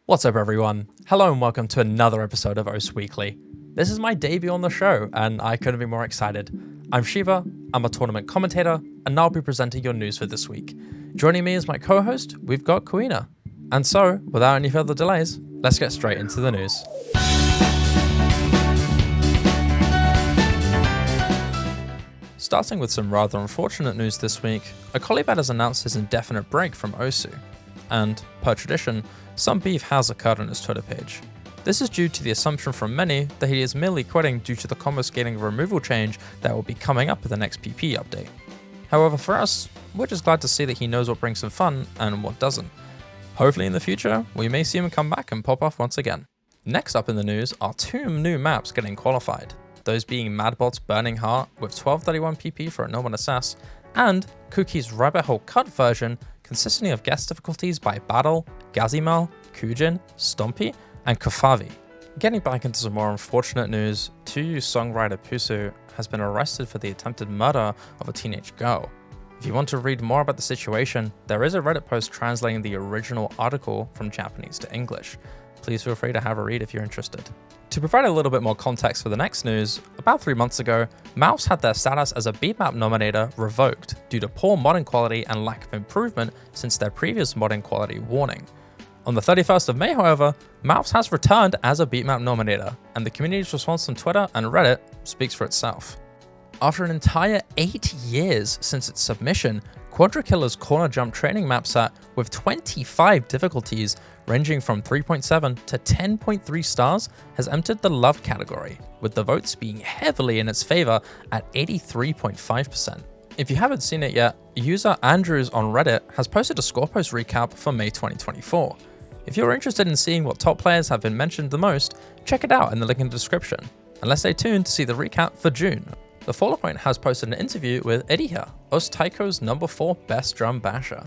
What's up everyone? Hello and welcome to another episode of OS Weekly. This is my debut on the show and I couldn't be more excited. I'm Shiba, I'm a tournament commentator, and I'll be presenting your news for this week. Joining me as my co-host, we've got Kuina. And so, without any further delays, let's get straight into the news. Starting with some rather unfortunate news this week, a Colibad has announced his indefinite break from OSU. And, per tradition, some beef has occurred on his Twitter page. This is due to the assumption from many that he is merely quitting due to the combo scaling removal change that will be coming up with the next PP update. However, for us, we're just glad to see that he knows what brings him fun and what doesn't. Hopefully in the future, we may see him come back and pop off once again. Next up in the news are two new maps getting qualified, those being Madbot's Burning Heart with 1231 PP for a normal assess, and Cookie's Rabbit Hole Cut version consisting of guest difficulties by Battle, Gazimal, Kujin, Stompy, and Kofavi. Getting back into some more unfortunate news, TUYU songwriter Pusu has been arrested for the attempted murder of a teenage girl. If you want to read more about the situation, there is a Reddit post translating the original article from Japanese to English. Please feel free to have a read if you're interested. To provide a little bit more context for the next news, about 3 months ago, Mouse had their status as a beatmap nominator revoked due to poor modding quality and lack of improvement since their previous modding quality warning. On the 31st of May, however, Mouse has returned as a beatmap nominator, and the community's response on Twitter and Reddit speaks for itself. After an entire 8 years since its submission, Quadrakiller's corner jump training map set with 25 difficulties ranging from 3.7 to 10.3 stars has entered the love category, with the votes being heavily in its favor at 83.5%. If you haven't seen it yet, user Andrews on Reddit has posted a score post recap for May 2024. If you're interested in seeing what top players have been mentioned the most, check it out in the link in the description, and let's stay tuned to see the recap for June. The Followpoint has posted an interview with Eriha, Os Taiko's number 4 best drum basher.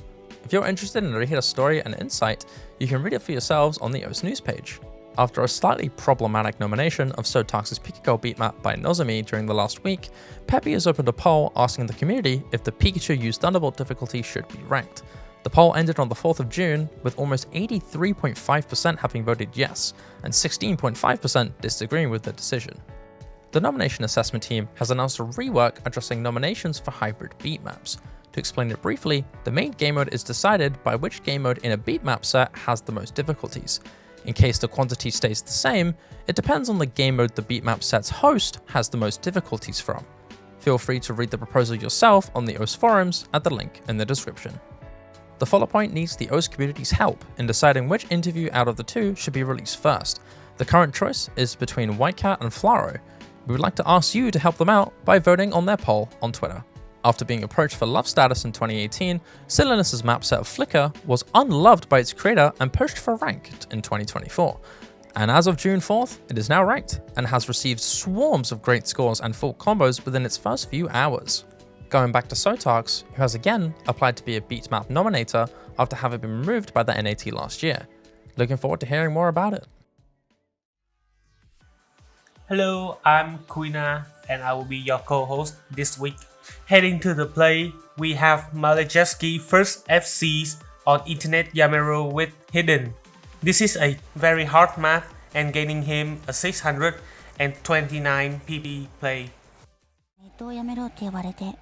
If you're interested in Eriha's story and insight, you can read it for yourselves on the Os news page. After a slightly problematic nomination of Sotax's Pikachu beatmap by Nozomi during the last week, Peppy has opened a poll asking the community if the Pikachu used Thunderbolt difficulty should be ranked. The poll ended on the 4th of June, with almost 83.5% having voted yes, and 16.5% disagreeing with the decision. The nomination assessment team has announced a rework addressing nominations for hybrid beatmaps. To explain it briefly, the main game mode is decided by which game mode in a beatmap set has the most difficulties. In case the quantity stays the same, it depends on the game mode the beatmap set's host has the most difficulties from. Feel free to read the proposal yourself on the OS forums at the link in the description. The Followpoint needs the OS community's help in deciding which interview out of the two should be released first. The current choice is between Whitecat and Flaro. We would like to ask you to help them out by voting on their poll on Twitter. After being approached for love status in 2018, Silenus' map set of Flicker was unloved by its creator and pushed for ranked in 2024. And as of June 4th, it is now ranked and has received swarms of great scores and full combos within its first few hours. Going back to Sotax, who has again applied to be a beatmap nominator after having been removed by the NAT last year. Looking forward to hearing more about it. Hello, I'm Kuina and I will be your co-host this week. Heading to the play, we have Malejeski first FCs on Internet Yamero with Hidden. This is a very hard map and gaining him a 629 PP play. やめろって呼ばれても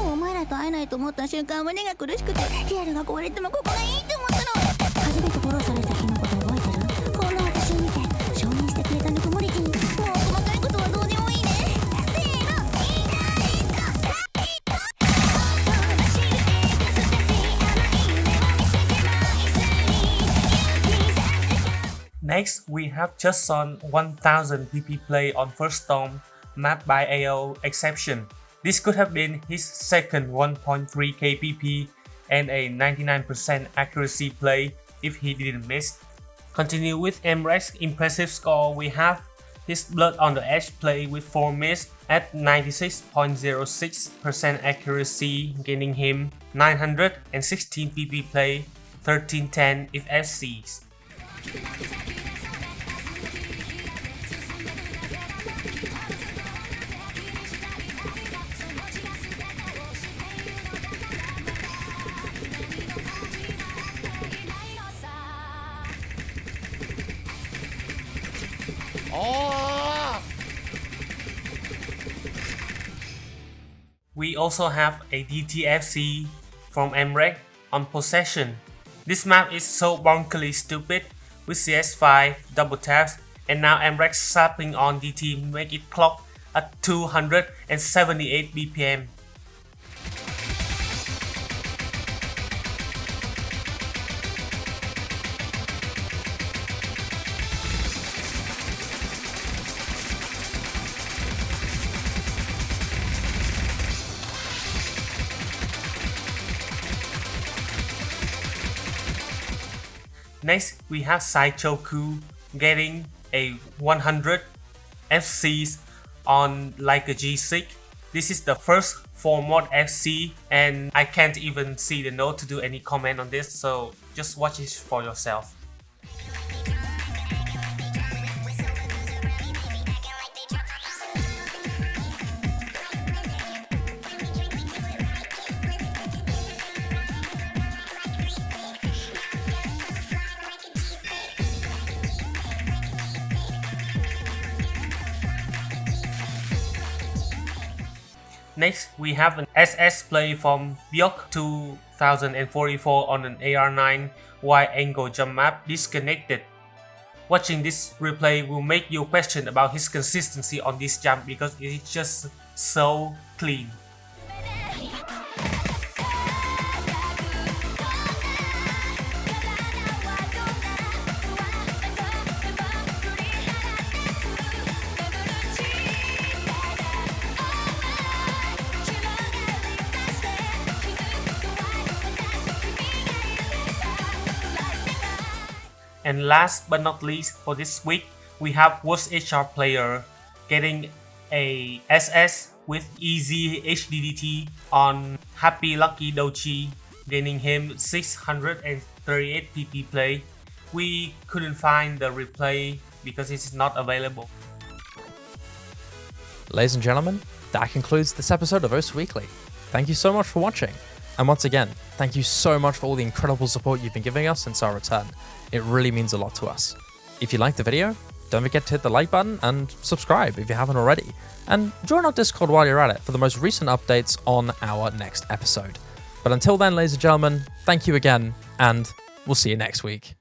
うお前らと会えないと思った瞬間胸が苦しくてリアルが壊れてもここがいいって思ったの初めてフォローされた日のこと覚えてるこんな私を見て承認してくれたぬくもりティもう細かいことはどうでもいいねせーのNext, we have Chud's 1000 PP play on First Storm, mapped by AO Exception. This could have been his second 1.3k PP and a 99% accuracy play if he didn't miss. Continue with mrekk's impressive score, we have his Blood on the Edge play with 4 miss at 96.06% accuracy, gaining him 916 PP play, 1310 if FCs. We also have a DTFC from mrekk on Possession. This map is so bonkily stupid with CS5 double taps, and now mrekk slapping on DT make it clock at 278 BPM. Next, we have Saichoku getting a 100 FCs on like a G6. This is the first 4 mod FC, and I can't even see the note to do any comment on this, so just watch it for yourself. Next, we have an SS play from Byok 2044 on an AR9 wide angle jump map disconnected. Watching this replay will make you question about his consistency on this jump because it is just so clean. And last but not least for this week, we have worst HR player getting a SS with easy HDDT on Happy Lucky Dochi, gaining him 638 PP play. We couldn't find the replay because it's not available. Ladies and gentlemen, that concludes this episode of OSU Weekly. Thank you so much for watching. And once again, thank you so much for all the incredible support you've been giving us since our return. It really means a lot to us. If you liked the video, don't forget to hit the like button and subscribe if you haven't already. And join our Discord while you're at it for the most recent updates on our next episode. But until then, ladies and gentlemen, thank you again, and we'll see you next week.